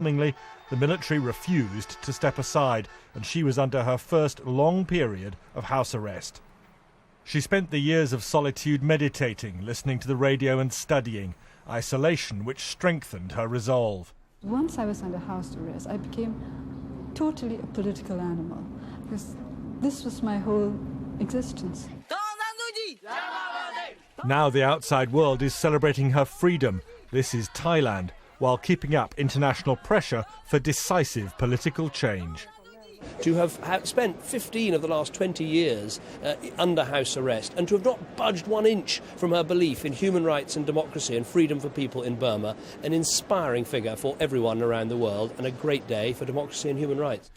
Overwhelmingly, the military refused to step aside, and she was under her first long period of house arrest. She spent the years of solitude meditating, listening to the radio and studying, isolation which strengthened her resolve. Once I was under house arrest, I became totally a political animal, because this was my whole existence. Now the outside world is celebrating her freedom. This is Thailand, while keeping up international pressure for decisive political change. To have spent 15 of the last 20 years under house arrest and to have not budged 1 inch from her belief in human rights and democracy and freedom for people in Burma, an inspiring figure for everyone around the world and a great day for democracy and human rights.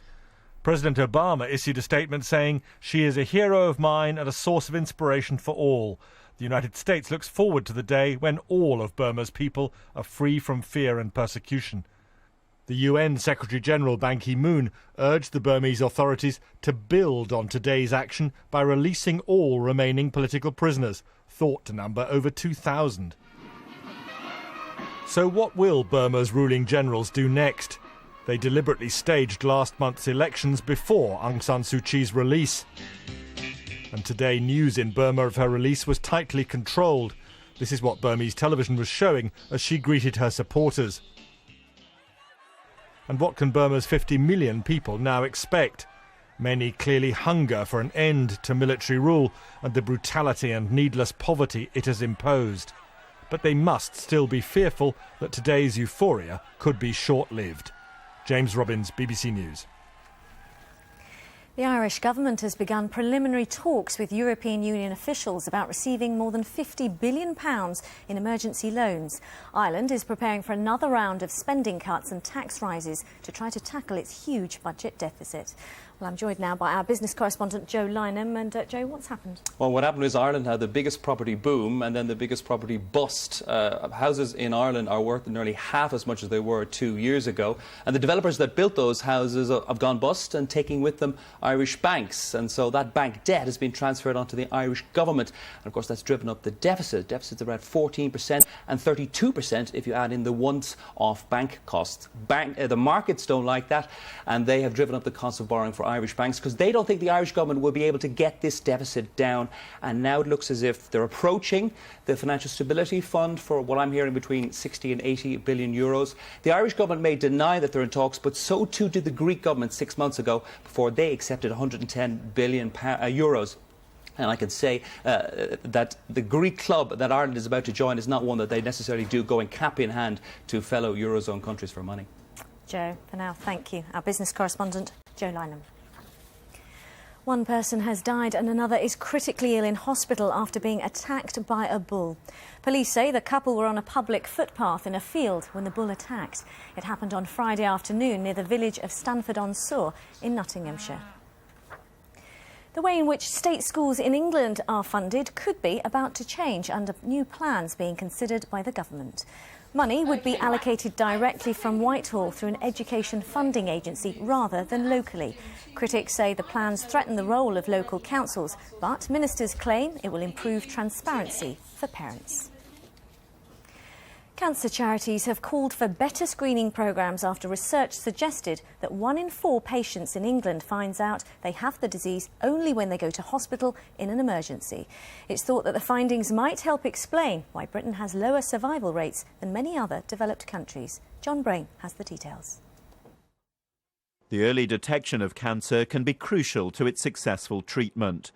President Obama issued a statement saying, "She is a hero of mine and a source of inspiration for all." The United States looks forward to the day when all of Burma's people are free from fear and persecution. The UN Secretary-General Ban Ki-moon urged the Burmese authorities to build on today's action by releasing all remaining political prisoners, thought to number over 2,000. So what will Burma's ruling generals do next? They deliberately staged last month's elections before Aung San Suu Kyi's release. And today, news in Burma of her release was tightly controlled. This is what Burmese television was showing as she greeted her supporters. And what can Burma's 50 million people now expect? Many clearly hunger for an end to military rule and the brutality and needless poverty it has imposed. But they must still be fearful that today's euphoria could be short-lived. James Robbins, BBC News. The Irish government has begun preliminary talks with European Union officials about receiving more than £50 billion in emergency loans. Ireland is preparing for another round of spending cuts and tax rises to try to tackle its huge budget deficit. Well, I'm joined now by our business correspondent Joe Lynam. And Joe, what's happened? Well, what happened is Ireland had the biggest property boom and then the biggest property bust. Houses in Ireland are worth nearly half as much as they were 2 years ago. And the developers that built those houses have gone bust and taking with them Irish banks. And so that bank debt has been transferred onto the Irish government. And of course, that's driven up the deficit. Deficits are at 14% and 32% if you add in the once-off bank costs. The markets don't like that, and they have driven up the cost of borrowing for Irish banks because they don't think the Irish government will be able to get this deficit down. And now it looks as if they're approaching the Financial Stability Fund for what I'm hearing between 60 and 80 billion euros. The Irish government may deny that they're in talks, but so too did the Greek government 6 months ago before they accepted 110 billion euros. And I can say that the Greek club that Ireland is about to join is not one that they necessarily do going cap in hand to fellow Eurozone countries for money. Joe, for now, thank you. Our business correspondent, Joe Lynam. One person has died and another is critically ill in hospital after being attacked by a bull. Police say the couple were on a public footpath in a field when the bull attacked. It happened on Friday afternoon near the village of Stanford-on-Soar in Nottinghamshire. The way in which state schools in England are funded could be about to change under new plans being considered by the government. Money would be allocated directly from Whitehall through an education funding agency rather than locally. Critics say the plans threaten the role of local councils, but ministers claim it will improve transparency for parents. Cancer charities have called for better screening programmes after research suggested that 1 in 4 patients in England finds out they have the disease only when they go to hospital in an emergency. It's thought that the findings might help explain why Britain has lower survival rates than many other developed countries. John Brain has the details. The early detection of cancer can be crucial to its successful treatment.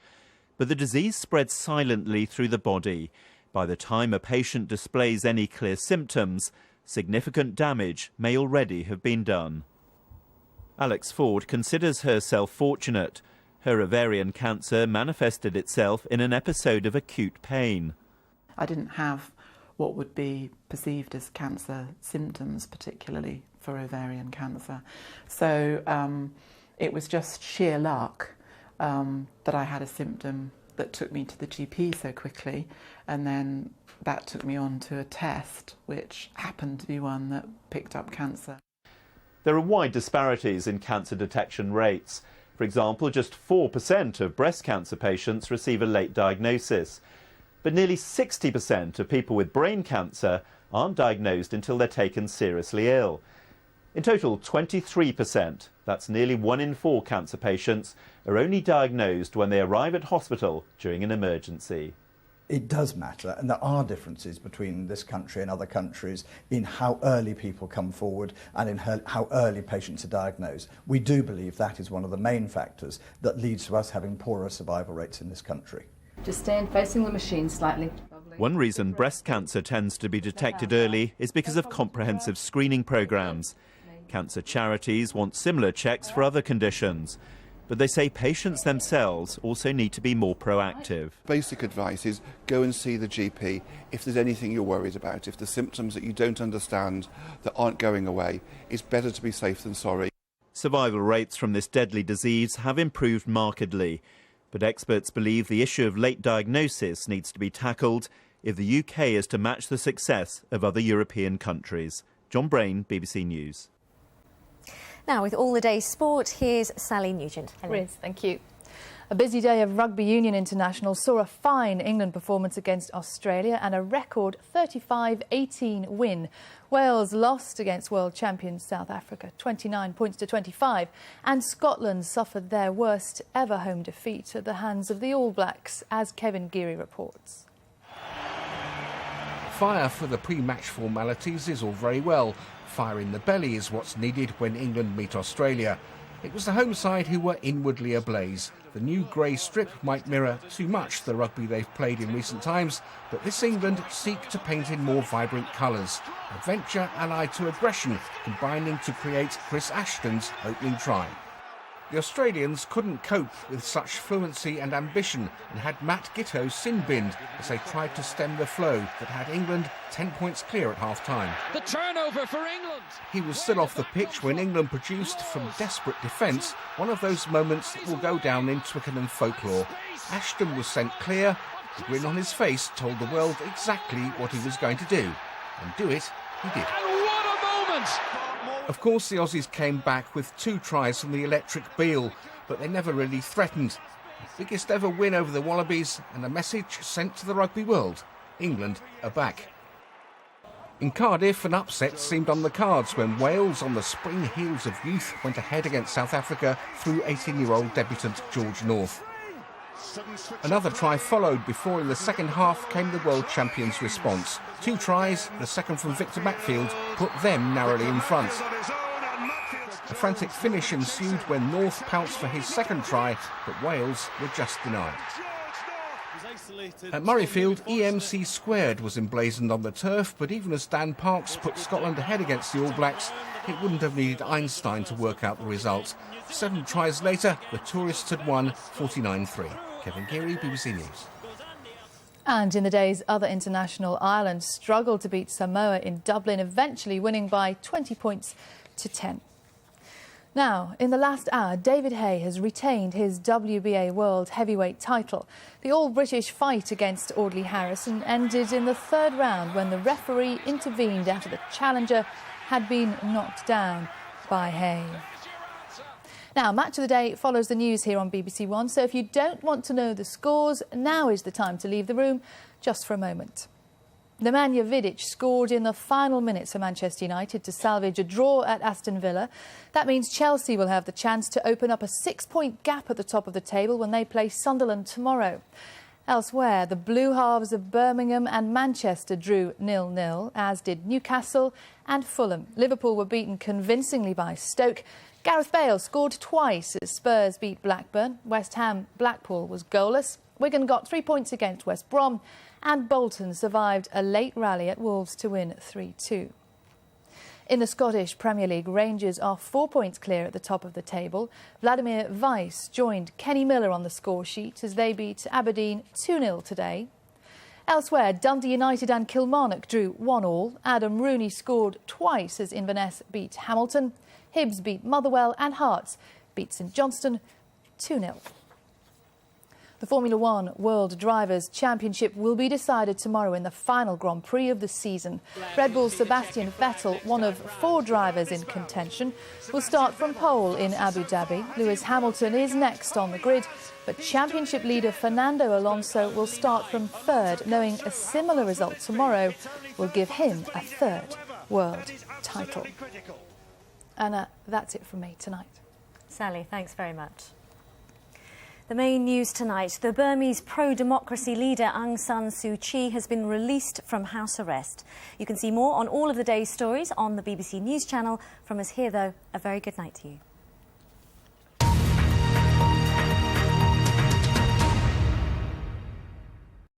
But the disease spreads silently through the body. By the time a patient displays any clear symptoms, significant damage may already have been done. Alex Ford considers herself fortunate. Her ovarian cancer manifested itself in an episode of acute pain. I didn't have what would be perceived as cancer symptoms, particularly for ovarian cancer. So it was just sheer luck that I had a symptom that took me to the GP so quickly, and then that took me on to a test which happened to be one that picked up cancer. There are wide disparities in cancer detection rates. For example, just 4% of breast cancer patients receive a late diagnosis, but nearly 60% of people with brain cancer aren't diagnosed until they're taken seriously ill. In total, 23%, that's nearly 1 in 4 cancer patients, are only diagnosed when they arrive at hospital during an emergency. It does matter, and there are differences between this country and other countries in how early people come forward and in how early patients are diagnosed. We do believe that is one of the main factors that leads to us having poorer survival rates in this country. Just stand facing the machine slightly. One reason breast cancer tends to be detected early is because of comprehensive screening programs. Cancer charities want similar checks for other conditions. But they say patients themselves also need to be more proactive. Basic advice is go and see the GP if there's anything you're worried about. If there's symptoms that you don't understand that aren't going away, it's better to be safe than sorry. Survival rates from this deadly disease have improved markedly. But experts believe the issue of late diagnosis needs to be tackled if the UK is to match the success of other European countries. John Brain, BBC News. Now, with all the day's sport, here's Sally Nugent. Riz, thank you. A busy day of Rugby Union International saw a fine England performance against Australia and a record 35-18 win. Wales lost against world champions South Africa, 29 points to 25, and Scotland suffered their worst ever home defeat at the hands of the All Blacks, as Kevin Geary reports. Fire for the pre-match formalities is all very well. Fire in the belly is what's needed when England meet Australia. It was the home side who were inwardly ablaze. The new grey strip might mirror too much the rugby they've played in recent times, but this England seek to paint in more vibrant colours. Adventure allied to aggression, combining to create Chris Ashton's opening try. The Australians couldn't cope with such fluency and ambition and had Matt Giteau sin-binned as they tried to stem the flow that had England 10 points clear at half-time. The turnover for England! He was still off the pitch when England produced, from desperate defence, one of those moments that will go down in Twickenham folklore. Ashton was sent clear. The grin on his face told the world exactly what he was going to do. And do it, he did. And what a moment! Of course, the Aussies came back with 2 tries from the electric Beale, but they never really threatened. The biggest ever win over the Wallabies, and a message sent to the rugby world. England are back. In Cardiff, an upset seemed on the cards when Wales, on the spring heels of youth, went ahead against South Africa through 18-year-old debutant George North. Another try followed before in the second half came the world champions' response. 2 tries, the second from Victor Matfield, put them narrowly in front. A frantic finish ensued when North pounced for his second try, but Wales were just denied. At Murrayfield, EMC squared was emblazoned on the turf, but even as Dan Parks put Scotland ahead against the All Blacks, it wouldn't have needed Einstein to work out the result. 7 tries later, the tourists had won 49-3. Kevin Geary, BBC News. And in the day's other international, Ireland struggled to beat Samoa in Dublin, eventually winning by 20 points to 10. Now, in the last hour, David Hay has retained his WBA World Heavyweight title. The all-British fight against Audley Harrison ended in the 3rd round when the referee intervened after the challenger had been knocked down by Hay. Now, Match of the Day follows the news here on BBC One, so if you don't want to know the scores, now is the time to leave the room, just for a moment. Nemanja Vidic scored in the final minutes for Manchester United to salvage a draw at Aston Villa. That means Chelsea will have the chance to open up a 6-point gap at the top of the table when they play Sunderland tomorrow. Elsewhere, the blue halves of Birmingham and Manchester drew 0-0, as did Newcastle and Fulham. Liverpool were beaten convincingly by Stoke. Gareth Bale scored twice as Spurs beat Blackburn. West Ham Blackpool was goalless. Wigan got 3 points against West Brom, and Bolton survived a late rally at Wolves to win 3-2. In the Scottish Premier League, Rangers are 4 points clear at the top of the table. Vladimir Weiss joined Kenny Miller on the score sheet as they beat Aberdeen 2-0 today. Elsewhere, Dundee United and Kilmarnock drew 1-1. Adam Rooney scored twice as Inverness beat Hamilton. Hibs beat Motherwell and Hearts beat St Johnstone 2-0. The Formula One World Drivers' Championship will be decided tomorrow in the final Grand Prix of the season. Red Bull's Sebastian Vettel, one of 4 drivers in contention, will start from pole in Abu Dhabi. Lewis Hamilton is next on the grid, but championship leader Fernando Alonso will start from 3rd, knowing a similar result tomorrow will give him a 3rd world title. And that's it from me tonight. Sally, thanks very much. The main news tonight, the Burmese pro-democracy leader Aung San Suu Kyi has been released from house arrest. You can see more on all of the day's stories on the BBC News channel. From us here, though, a very good night to you.